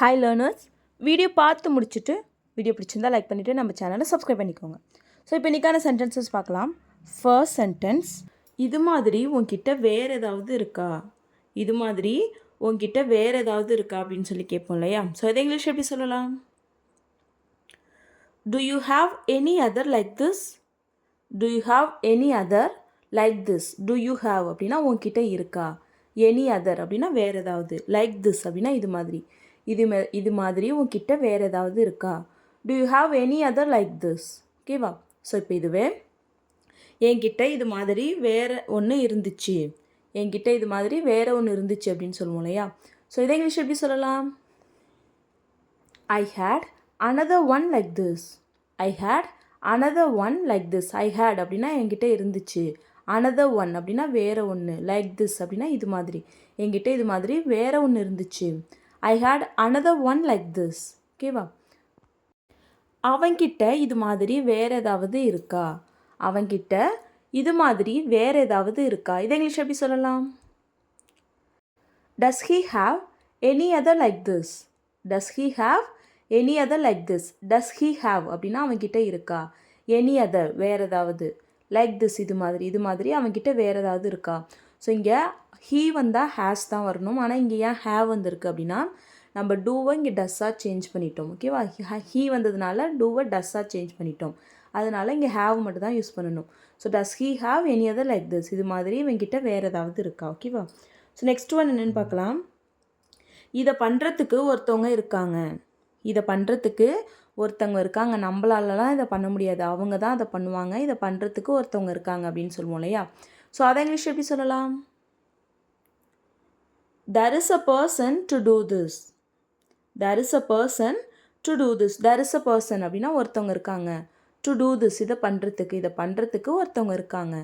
Hi learners, video பார்த்து முடிச்சுட்டு video பிடிச்சிருந்தா லைக் பண்ணிவிட்டு நம்ம சேனலை சப்ஸ்கிரைப் பண்ணிக்கோங்க. ஸோ இப்போ இன்றைக்கான சென்டென்சஸ் பார்க்கலாம். ஃபர்ஸ்ட் சென்டென்ஸ், இது மாதிரி உன்கிட்ட வேறு ஏதாவது இருக்கா, இது மாதிரி உன்கிட்ட வேறு ஏதாவது இருக்கா அப்படின்னு சொல்லி கேட்போம் இல்லையா. ஸோ இதை இங்கிலீஷ் எப்படி சொல்லலாம்? To you have any other like this? To you have any other like this? To you have அப்படின்னா உன்கிட்ட இருக்கா, எனி அதர் அப்படின்னா வேறு ஏதாவது, லைக் திஸ் அப்படின்னா இது மாதிரி, இது மாதிரி உன்கிட்ட வேறு ஏதாவது இருக்கா. To you have any other like this? ஓகேவா. ஸோ இப்போ இதுவே என்கிட்ட இது மாதிரி வேறு ஒன்று இருந்துச்சு, என்கிட்ட இது மாதிரி வேறு ஒன்று இருந்துச்சு அப்படின்னு சொல்லுவோம் இல்லையா. ஸோ இதை இங்கிலீஷ் எப்படி சொல்லலாம்? I hate another one like this. I hate another one like this. I hate அப்படின்னா என்கிட்ட இருந்துச்சு, அனதர் ஒன் அப்படின்னா வேறு ஒன்று, லைக் திஸ் அப்படின்னா இது மாதிரி, என்கிட்ட இது மாதிரி வேறு ஒன்று இருந்துச்சு. I hate another one like this. ஓகேவா. அவன்கிட்ட இது மாதிரி வேறு ஏதாவது இருக்கா, அவன்கிட்ட இது மாதிரி வேறு ஏதாவது இருக்கா. இதை இங்கிலீஷ் எப்படி சொல்லலாம்? Does he have any other like this? Does he have any other like this? Does he have அப்படின்னா அவன்கிட்ட இருக்கா, எனி அதர் வேறு ஏதாவது, லைக் திஸ் இது மாதிரி அவன்கிட்ட வேறு ஏதாவது இருக்கா. ஸோ இங்கே ஹீ வந்தால் ஹேஸ் தான் வரணும், ஆனால் இங்கே ஏன் ஹேவ் வந்திருக்கு அப்படின்னா நம்ம டூவை இங்கே டஸ்ஸாக சேஞ்ச் பண்ணிட்டோம். ஓகேவா. ஹீ வந்ததுனால டூவை டஸ்ஸாக சேஞ்ச் பண்ணிட்டோம், அதனால் இங்கே ஹேவ் மட்டும் தான் யூஸ் பண்ணணும். So does he have any other like this? இது மாதிரி இவங்கிட்ட வேறு ஏதாவது இருக்கா. ஓகேவா. ஸோ நெக்ஸ்ட் ஒன் என்னென்னு பார்க்கலாம். இதை பண்ணுறதுக்கு ஒருத்தவங்க இருக்காங்க, இதை பண்ணுறதுக்கு ஒருத்தவங்க இருக்காங்க, நம்மளாலலாம் இதை பண்ண முடியாது, அவங்க தான் அதை பண்ணுவாங்க, இதை பண்ணுறதுக்கு ஒருத்தவங்க இருக்காங்க அப்படின்னு சொல்லுவோம் இல்லையா. ஸோ அதை இங்கிலீஷ் எப்படி சொல்லலாம்? There is a person to do this. There is a person to do this. There is a person அப்படின்னா ஒருத்தவங்க இருக்காங்க, to do this இதை பண்ணுறதுக்கு ஒருத்தவங்க இருக்காங்க.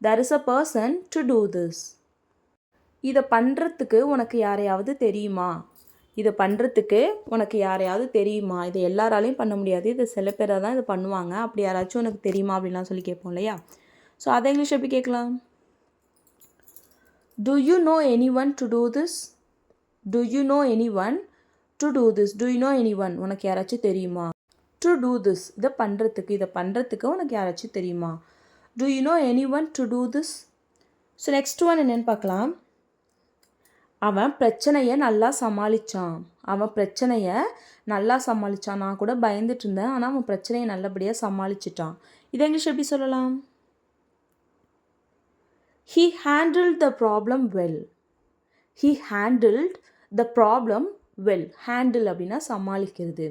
There is a person to do this. இதை பண்ணுறதுக்கு உனக்கு யாரையாவது தெரியுமா, இதை பண்ணுறதுக்கு உனக்கு யாரையாவது தெரியுமா. இதை எல்லாராலையும் பண்ண முடியாது, இதை சில பேராக தான் இதை பண்ணுவாங்க, அப்படி யாராச்சும் உனக்கு தெரியுமா அப்படின்லாம் சொல்லி கேட்போம் இல்லையா. ஸோ அதை இங்கிலீஷ் எப்படி கேட்கலாம்? Do you know anyone to do this? Do you know anyone to do this? Do you know anyone? உனக்கு யாராச்சும் தெரியுமா. To do this இதை பண்ணுறதுக்கு உனக்கு யாராச்சும் தெரியுமா. Do you know anyone to do this? So next one என்னென்னு பார்க்கலாம். அவன் பிரச்சனையை நல்லா சமாளித்தான். நான் கூட பயந்துட்டு இருந்தேன், ஆனால் அவன் பிரச்சனையை நல்லபடியாக சமாளிச்சிட்டான். இதை இங்கிலீஷ் எப்படி சொல்லலாம்? He handled the problem well. He handled the problem well. Handle அப்படின்னா சமாளிக்கிறது.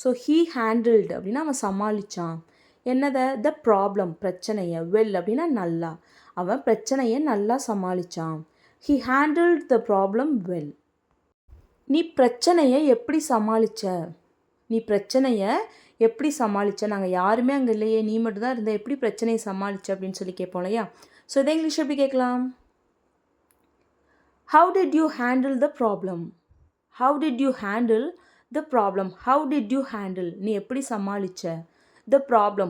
ஸோ he handled அப்படின்னா அவன் சமாளித்தான். என்னதை? the problem பிரச்சனையை, well அப்படின்னா நல்லா, அவன் பிரச்சனையை நல்லா சமாளித்தான். He handled the problem well. நீ பிரச்சனையை எப்படி சமாளித்த? நாங்கள் யாருமே அங்கே இல்லையே, நீ மட்டும் தான் இருந்த, எப்படி பிரச்சனையை சமாளித்த அப்படின்னு சொல்லி கேட்போம் இல்லையா. ஸோ இதை இங்கிலீஷ் எப்படி கேட்கலாம்? How did you handle the problem? How did you handle the problem? How did you handle நீ எப்படி சமாளித்த? The problem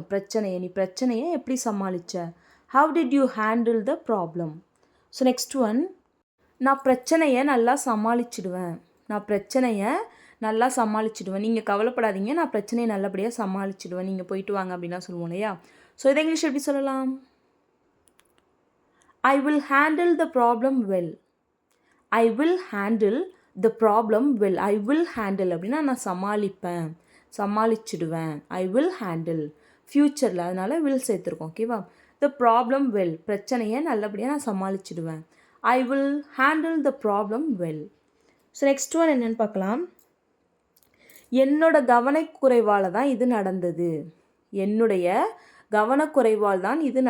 நீ பிரச்சனையை எப்படி சமாளித்த? How did you handle the problem? So next one, நான் பிரச்சனையை நல்லா சமாளிச்சிடுவேன். நீங்கள் கவலைப்படாதீங்க, நான் பிரச்சனையை நல்லபடியாக சமாளிச்சிடுவேன், நீங்கள் போயிட்டு வாங்க அப்படின்னா சொல்லுவோம் இல்லையா. ஸோ இதை இங்கிலீஷ் எப்படி சொல்லலாம்? I will handle the problem well. I will handle the problem well. I will handle அப்படின்னா நான் சமாளிச்சிடுவேன். I will handle ஃப்யூச்சரில், அதனால் will சேர்த்துருக்கோம். ஓகேவா. the problem well பிரச்சனையை நல்லபடியாக நான் சமாளிச்சிடுவேன். I will handle the problem well. So next one என்னென்னு பார்க்கலாம். என்னோட கவனக்குறைவால் தான் இது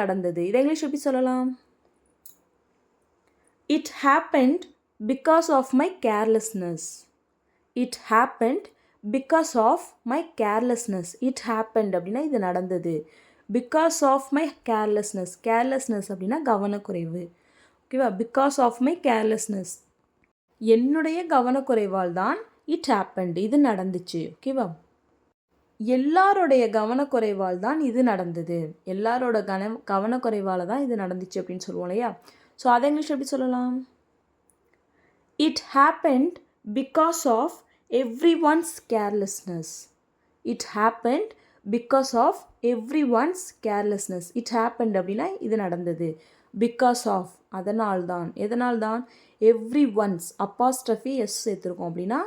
நடந்தது. இதை இங்கிலீஷ் எப்படி சொல்லலாம்? It happened because of my carelessness. It happened because of my carelessness. It happened அப்படின்னா இது நடந்தது. Because of my carelessness. Carelessness அப்படின்னா கவனக்குறைவு. ஓகேவா. Because of my carelessness. என்னுடைய கவனக்குறைவால் தான் it happened இது நடந்துச்சு. ஓகேவா. எல்லாரோடைய கவனக்குறைவால் தான் இது நடந்தது. எல்லாரோட கவனக்குறைவால் தான் இது நடந்துச்சு அப்படின்னு சொல்லுவோம் இல்லையா. ஸோ அதை இங்கிலீஷ் எப்படி சொல்லலாம்? It happened because of everyone's carelessness. It happened because of everyone's carelessness. It happened அப்படின்னா இது நடந்தது. பிகாஸ் ஆஃப் அதனால்தான். எதனால்தான்? எவ்ரி ஒன்ஸ் அப்பாஸ்ட்ரஃபி எஸ் சேர்த்துருக்கோம் அப்படின்னா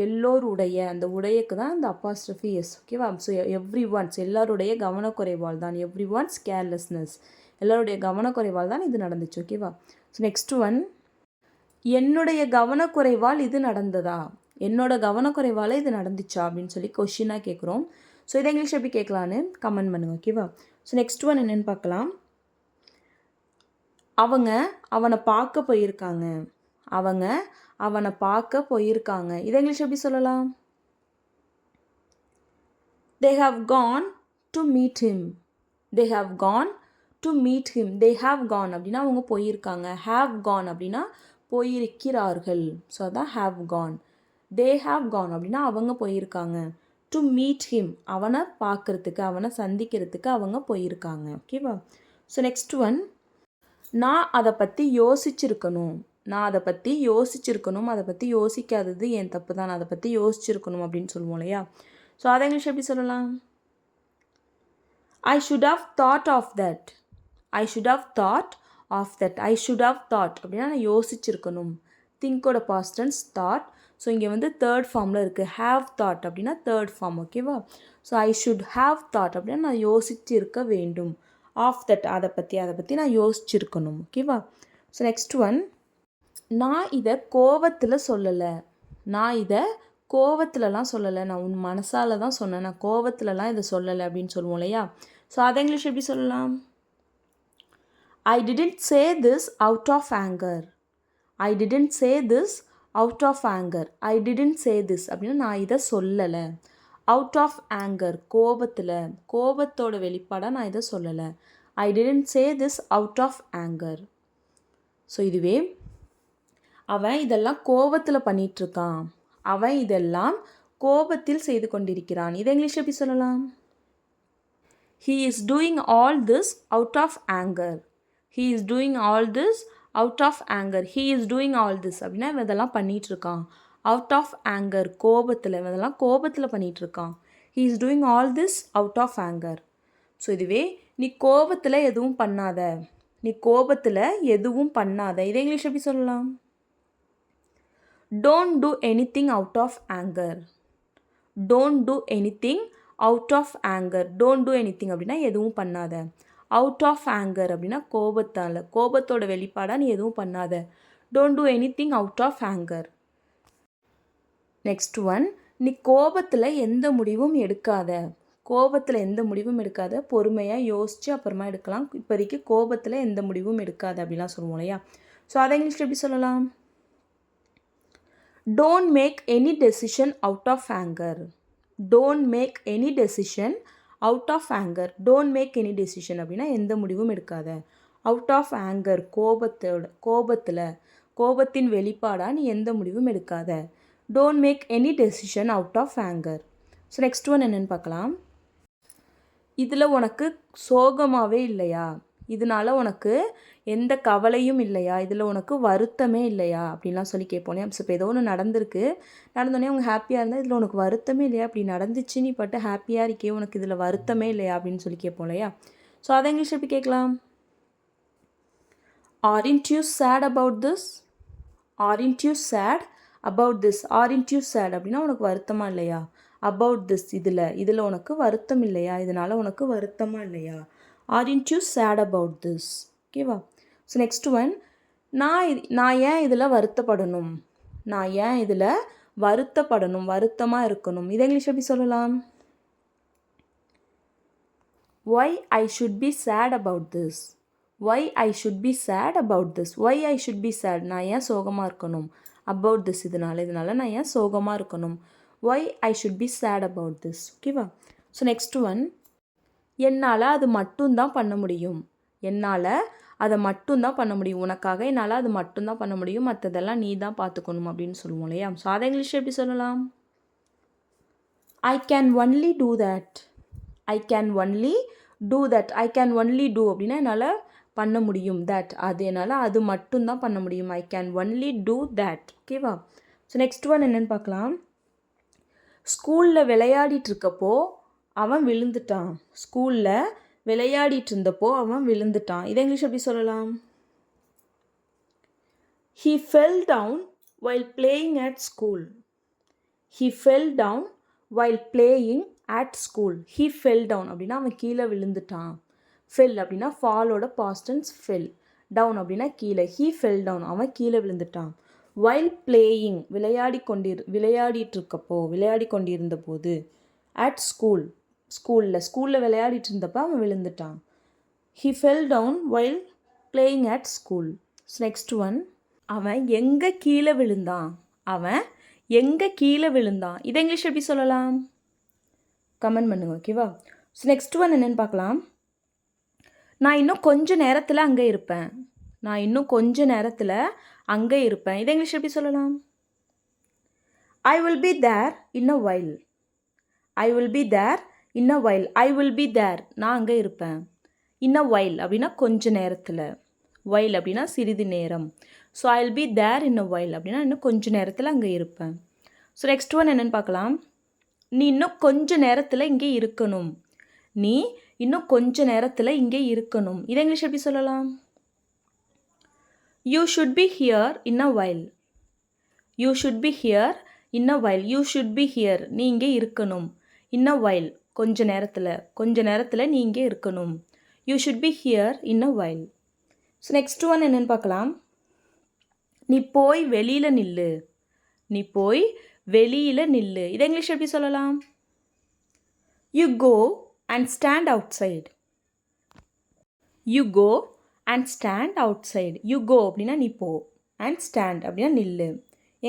எல்லோருடைய, அந்த உடையக்கு தான் இந்த அப்பாஸ்ட்ரஃபி எஸ். ஓகேவா? ஸோ எவ்ரி ஒன்ஸ் எல்லாருடைய கவனக்குறைவால் தான். எவ்ரி ஒன்ஸ் கேர்லெஸ்னஸ் எல்லாருடைய கவனக்குறைவால் தான் இது நடந்துச்சு. ஓகேவா? ஸோ நெக்ஸ்ட் ஒன், என்னுடைய கவனக்குறைவால் இது நடந்ததா? என்னோட கவனக்குறைவால் இது நடந்துச்சா அப்படின்னு சொல்லி கொஷினாக கேட்குறோம். ஸோ இதை இங்கிலீஷ் எப்படி கேட்கலான்னு கமெண்ட் பண்ணுங்க. ஓகேவா? ஸோ நெக்ஸ்ட் ஒன் என்னென்னு பார்க்கலாம். அவங்க அவனை பார்க்க போயிருக்காங்க. அவங்க அவனை பார்க்க போயிருக்காங்க. இதை இங்கிலீஷ் எப்படி சொல்லலாம்? They have gone to meet him. They have gone to meet him. They have gone அப்படின்னா அவங்க போயிருக்காங்க. Have gone அப்படின்னா போயிருக்கிறார்கள். ஸோ அதான் have gone. They have gone அப்படின்னா அவங்க போயிருக்காங்க. To meet him அவனை பார்க்கறதுக்கு, அவனை சந்திக்கிறதுக்கு அவங்க போயிருக்காங்க. ஓகேவா? ஸோ நெக்ஸ்ட் ஒன், நான் அதை பற்றி யோசிச்சிருக்கணும். நான் அதை பற்றி யோசிச்சிருக்கணும். அதை பற்றி யோசிக்காதது என் தப்பு தான். நான் அதை பற்றி யோசிச்சிருக்கணும் அப்படின்னு சொல்லுவோம் இல்லையா? ஸோ அதை இங்கிலீஷ் எப்படி சொல்லலாம்? I should have thought of that. I should have thought of that. I should have thought அப்படின்னா நான் யோசிச்சிருக்கணும். திங்கோட பாஸ்ட் டென்ஸ் தாட். ஸோ இங்கே வந்து தேர்ட் ஃபார்மில் இருக்குது. ஹாவ் தாட் அப்படின்னா தேர்ட் ஃபார்ம். ஓகேவா? So I should have thought அப்படின்னா நான் யோசிச்சிருக்க வேண்டும். ஆஃப் தட் அதை பற்றி நான் யோசிச்சிருக்கணும். ஓகேவா? ஸோ நெக்ஸ்ட் ஒன், நான் இதை கோவத்தில் சொல்லலை. நான் இதை கோவத்துலலாம் சொல்லலை. நான் உன் மனசால தான் சொன்னேன். நான் கோவத்துலலாம் இதை சொல்லலை அப்படின்னு சொல்லுவோம் இல்லையா? ஸோ அதை இங்கிலீஷ் எப்படி சொல்லலாம்? I didn't say this out of anger. I didn't say this out of anger. I didn't say this அப்படின்னா நான் இதை சொல்லலை. அவுட் ஆஃப் ஆங்கர் கோபத்தில், கோபத்தோட வெளிப்பாடாக நான் இதை சொல்லலை. I didn't say this out of anger. So இதுவே அவன் இதெல்லாம் கோபத்தில் பண்ணிகிட்ருக்கான். அவன் இதெல்லாம் கோபத்தில் செய்து கொண்டிருக்கிறான். இதை இங்கிலீஷ் எப்படி சொல்லலாம்? He is doing all this out of anger. He is doing all this out of anger. He is doing all this அப்படின்னா இவன் இதெல்லாம் பண்ணிகிட்ருக்கான். அவுட் ஆஃப் ஆங்கர் கோபத்தில், இவன் இதெல்லாம் கோபத்தில் பண்ணிகிட்ருக்கான். He is doing all this out of anger. So இதுவே நீ கோபத்தில் எதுவும் பண்ணாத. நீ கோபத்தில் எதுவும் பண்ணாத. இதை இங்கிலீஷ் எப்படி சொல்லலாம்? Don't do anything out of anger. Don't do anything out of anger. Don't do anything அப்படின்னா எதுவும் பண்ணாத. அவுட் ஆஃப் ஆங்கர் அப்படின்னா கோபத்தால், கோபத்தோட வெளிப்பாடாக நீ எதுவும் பண்ணாத. Don't do anything out of anger. Next one, நீ கோபத்தில் எந்த முடிவும் எடுக்காத. கோபத்தில் எந்த முடிவும் எடுக்காத. பொறுமையாக யோசித்து அப்புறமா எடுக்கலாம். இப்போதைக்கு கோபத்தில் எந்த முடிவும் எடுக்காத அப்படிலாம் சொல்லுவோம் இல்லையா? ஸோ அதை இங்கிலீஷில் எப்படி சொல்லலாம்? Don't make any decision out of anger. Don't make any decision out of anger. Don't make any decision அப்படின்னா எந்த முடிவும் எடுக்காத. அவுட் ஆஃப் ஆங்கர் கோபத்தில், கோபத்தின் வெளிப்பாடாக நீ எந்த முடிவும் எடுக்காத. Don't make any decision out of anger. So next one என்னென்னு பார்க்கலாம். இதில் உனக்கு சோகமாகவே இல்லையா? இதனால் உனக்கு எந்த கவலையும் இல்லையா? இதில் உனக்கு வருத்தமே இல்லையா அப்படின்லாம் சொல்லி கேட்போம். ஸோ இப்போ ஏதோ ஒன்று நடந்தோடனே அவங்க ஹாப்பியாக இருந்தால் இதில் உனக்கு வருத்தமே இல்லையா? அப்படி நடந்துச்சு, நீ பட்டு ஹாப்பியாக இருக்கே, உனக்கு இதில் வருத்தமே இல்லையா அப்படின்னு சொல்லி கேட்போம் இல்லையா? ஸோ அதை இங்கிலீஷ் எப்படி கேட்கலாம்? Aren't you sad about this? Aren't you sad about this? Aren't you sad அப்படின்னா உனக்கு வருத்தமா இல்லையா? About this இதில் உனக்கு வருத்தம் இல்லையா? இதனால் உனக்கு வருத்தமா இல்லையா? Aren't you sad about this? ஓகேவா? ஸோ நெக்ஸ்ட் ஒன், நான் ஏன் இதில் வருத்தப்படணும்? நான் ஏன் இதில் வருத்தப்படணும், வருத்தமாக இருக்கணும்? இதை இங்கிலீஷ் எப்படி சொல்லலாம்? Why I should be sad about this? Why I should be sad about this? Why I should be sad? நான் ஏன் சோகமாக இருக்கணும்? About this இதனால் நான் ஏன் சோகமாக இருக்கணும்? Why I should be sad about this? ஓகேவா? ஸோ நெக்ஸ்ட் ஒன், என்னால் அது மட்டும்தான் பண்ண முடியும். என்னால் அதை மட்டும்தான் பண்ண முடியும். உனக்காக என்னால் அது மட்டும்தான் பண்ண முடியும். மற்றதெல்லாம் நீ தான் பார்த்துக்கணும் அப்படின்னு சொல்லுவோம் இல்லையா? ஸோ அதை இங்கிலீஷ் எப்படி சொல்லலாம்? I can only do that. I can only do that. I can only do அப்படின்னா என்னால் பண்ண முடியும். தட் அது என்னால் அது மட்டும்தான் பண்ண முடியும். I can only do that. ஓகேவா? ஸோ நெக்ஸ்ட் ஒன் என்னென்னு பார்க்கலாம். ஸ்கூலில் விளையாடிட்டு இருக்கப்போ அவன் விழுந்துட்டான். ஸ்கூலில் விளையாடிட்டு இருந்தப்போ அவன் விழுந்துட்டான். இதை இங்கிலீஷ் எப்படி சொல்லலாம்? He fell down while playing at school. He fell down while playing at school. He fell down அப்படின்னா அவன் கீழே விழுந்துட்டான். fell அப்படின்னா ஃபாலோட past tense fell. down அப்படின்னா கீழே. he fell down அவன் கீழே விழுந்துட்டான். while playing விளையாடிட்டு கொண்டிருந்த போது at school ஸ்கூலில் விளையாடிட்டு இருந்தப்போ அவன் விழுந்துட்டான். he fell down while playing at school. next one, அவன் எங்கே கீழே விழுந்தான். இதை இங்கிலீஷ் எப்படி சொல்லலாம்? கமெண்ட் பண்ணுங்க, ஓகேவா? ஸோ நெக்ஸ்ட் ஒன் என்னென்னு பார்க்கலாம். நான் இன்னும் கொஞ்ச நேரத்தில் அங்கே இருப்பேன். இதை இங்கிலீஷ் எப்படி சொல்லலாம்? I will be there in a while. நான் அங்கே இருப்பேன். in a while அப்படின்னா கொஞ்ச நேரத்தில். while அப்படின்னா சிறிது நேரம். So I will be there in a while அப்படின்னா இன்னும் கொஞ்ச நேரத்தில் அங்கே இருப்பேன். ஸோ நெக்ஸ்ட் ஒன் என்னென்னு பார்க்கலாம். நீ இன்னும் கொஞ்ச நேரத்தில் இங்கே இருக்கணும். இதை இங்கிலீஷ் எப்படி சொல்லலாம்? You should be here in a while. நீ இங்கே இருக்கணும். இன் அ while கொஞ்ச நேரத்தில் நீ இங்கே இருக்கணும். You should be here in a while. So next one என்னென்னு பார்க்கலாம். நீ போய் வெளியில் நில்லு. இதை இங்கிலீஷ் எப்படி சொல்லலாம்? You go and stand outside. You go அப்படின்னா நீ போ. அண்ட் ஸ்டாண்ட் அப்படின்னா நில்லு.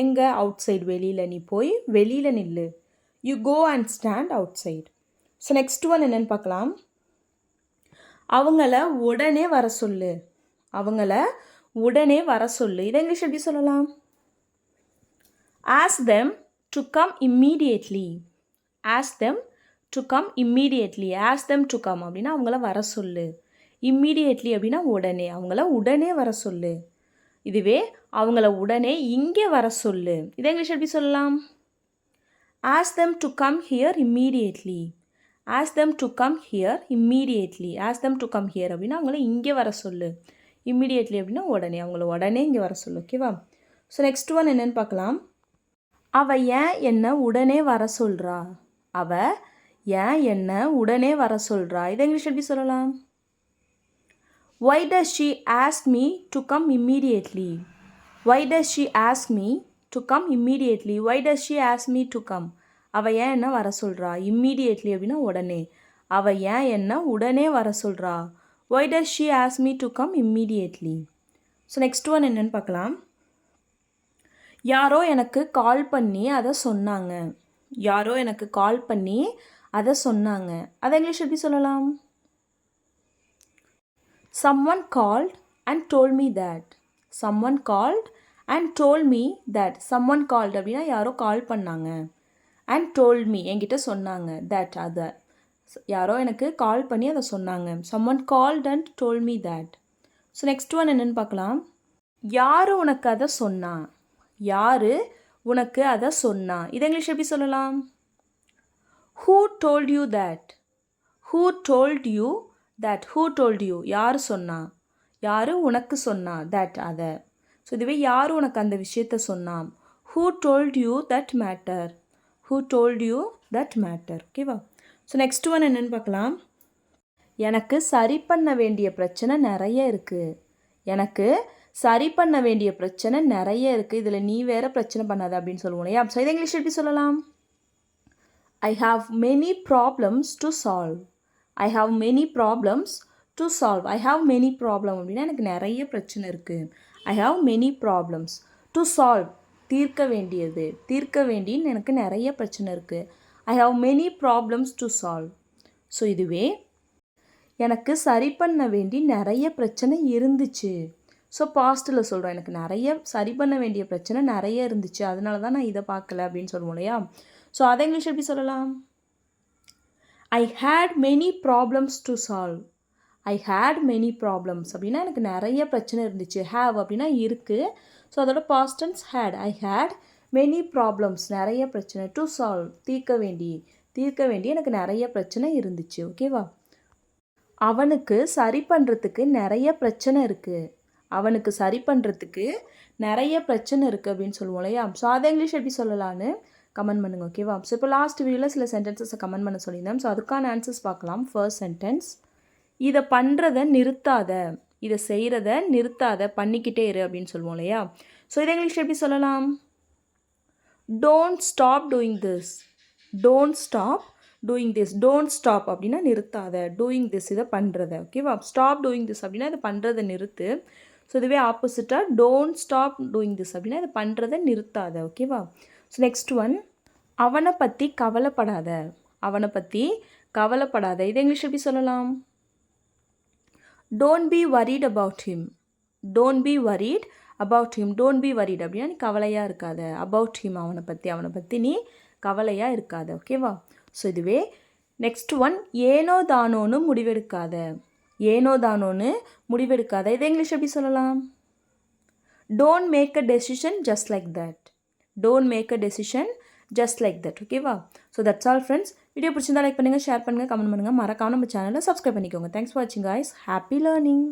எங்கே? அவுட் சைடு வெளியில். நீ போய் வெளியில் நில்லு. You go and stand outside. So next one என்னென்னு பார்க்கலாம். அவங்கள உடனே வர சொல்லு. இதை இங்கிலீஷ் எப்படி சொல்லலாம்? Ask them to come immediately. Ask them to come அப்படின்னா அவங்கள வர சொல்லு. immediately அப்படின்னா உடனே. அவங்கள உடனே வர சொல்லு. இதுவே அவங்கள உடனே இங்கே வர சொல்லு. இதை இங்கிலீஷ் எப்படி சொல்லலாம்? Ask them to come here immediately. அப்படின்னா அவங்கள இங்கே வர சொல்லு. immediately அப்படின்னா உடனே. அவங்கள உடனே இங்கே வர சொல்லு, ஓகேவா? ஸோ நெக்ஸ்ட் ஒன் என்னென்னு பார்க்கலாம். அவள் ஏன் என்ன உடனே வர சொல்கிறா. இதை இங்கிலீஷ் எப்படி சொல்லலாம்? Why does she ask me to come immediately? அவள் ஏன் என்ன வர சொல்கிறா. immediately அப்படின்னா உடனே. அவள் ஏன் என்ன உடனே வர சொல்கிறா. Why does she ask me to come immediately? So next one என்னென்னு பார்க்கலாம். யாரோ எனக்கு கால் பண்ணி அதை சொன்னாங்க. அதை இங்கிலீஷ் எப்படி சொல்லலாம்? Someone called and told me that. Someone called அப்படின்னா யாரோ கால் பண்ணாங்க. and told me என்கிட்ட சொன்னாங்க. that அதை யாரோ எனக்கு கால் பண்ணி அதை சொன்னாங்க. someone called and told me that. So next one என்னென்னு பார்க்கலாம். யார் உனக்கு அதை சொன்னா. இதை இங்கிலீஷ் எப்படி சொல்லலாம்? who told you that? யார் சொன்னா. யார் உனக்கு சொன்னா. that அதை. ஸோ இதுவே யார் உனக்கு அந்த விஷயத்தை சொன்னா. who told you that matter? ஓகேவா? ஸோ நெக்ஸ்ட் ஒன் என்னென்னு பார்க்கலாம். எனக்கு சரி பண்ண வேண்டிய பிரச்சனை நிறைய இருக்குது. இதில் நீ வேற பிரச்சனை பண்ணாத அப்படின்னு சொல்லுவோம் இல்லையா? ஸோ இதை இங்கிலீஷ் எப்படி சொல்லலாம்? I have many problems to solve. அப்படின்னா எனக்கு நிறைய பிரச்சனை இருக்குது. I have many problems to solve. தீர்க்க வேண்டின்னு எனக்கு நிறைய பிரச்சனை இருக்குது. I have many problems to solve. So இதுவே எனக்கு சரி பண்ண வேண்டி நிறைய பிரச்சனை இருந்துச்சு. ஸோ பாஸ்ட்டில் சொல்கிறோம். எனக்கு நிறைய சரி பண்ண வேண்டிய பிரச்சனை நிறைய இருந்துச்சு, அதனால தான் நான் இதை பார்க்கல அப்படின்னு சொல்லுவோம் இல்லையா? ஸோ அதை இங்கிலீஷ் எப்படி சொல்லலாம்? I had many problems to solve. அப்படின்னா எனக்கு நிறைய பிரச்சனை இருந்துச்சு. have அப்படின்னா இருக்குது. ஸோ அதோட past tense had. I had many problems நிறைய பிரச்சனை. டு சால்வ் தீர்க்க வேண்டி எனக்கு நிறைய பிரச்சனை இருந்துச்சு. ஓகேவா? அவனுக்கு சரி பண்ணுறதுக்கு நிறைய பிரச்சனை இருக்குது. அவனுக்கு சரி பண்ணுறதுக்கு நிறைய பிரச்சனை இருக்குது அப்படின்னு சொல்லுவோம் இல்லையா? ஸோ அதை இங்கிலீஷ் எப்படி சொல்லலான்னு கமெண்ட் பண்ணுங்கள். ஓகேவா? ஸோ இப்போ லாஸ்ட் வீடியோவில் சில சென்டென்சஸை கமெண்ட் பண்ண சொல்லியிருந்தேன். ஸோ அதுக்கான ஆன்சர்ஸ் பார்க்கலாம். ஃபர்ஸ்ட் சென்டென்ஸ், இதை பண்ணுறத நிறுத்தாத, இதை செய்கிறத நிறுத்தாத, பண்ணிக்கிட்டே இரு அப்படின்னு சொல்லுவோம் இல்லையா? ஸோ இதை இங்கிலீஷ் எப்படி சொல்லலாம்? Don't stop doing this. Don't stop doing this. Don't stop அப்படின்னா நிறுத்தாத, டூயிங் திஸ் இதை பண்ணுறத. ஓகேவா? ஸ்டாப் டூயிங் திஸ் அப்படின்னா இதை பண்ணுறதை நிறுத்து. ஸோ இதுவே ஆப்போசிட்டாக டோன்ட் ஸ்டாப் டூயிங் திஸ் அப்படின்னா இதை பண்ணுறதை நிறுத்தாத. ஓகேவா? ஸோ நெக்ஸ்ட் ஒன், அவனை பற்றி கவலைப்படாத. அவனை பற்றி கவலைப்படாத. இதை இங்கிலீஷ் எப்படி சொல்லலாம்? Don't be worried about him. Don't be worried about him. Don't be worried அப்படின்னா நீ கவலையாக இருக்காத. அபவுட் ஹிம், அவனை பற்றி நீ கவலையாக இருக்காத. ஓகேவா? ஸோ இதுவே நெக்ஸ்ட் ஒன், ஏனோ தானோன்னு முடிவெடுக்காத. ஏனோ தானோன்னு முடிவெடுக்காத. இதை இங்கிலீஷ் எப்படி சொல்லலாம்? Don't make a decision just like that. Don't make a decision just like that. ஓகேவா? So that's all friends. Video பிடிச்சிருந்தா லைக் பண்ணுங்கள், ஷேர் பண்ணுங்கள், கமெண்ட் பண்ணுங்கள். மறக்காம நம்ம சேனலை சப்ஸ்கிரைப் பண்ணிக்கோங்க. தேங்க்ஸ் ஃபார் வாட்சிங் காய்ஸ். Happy learning.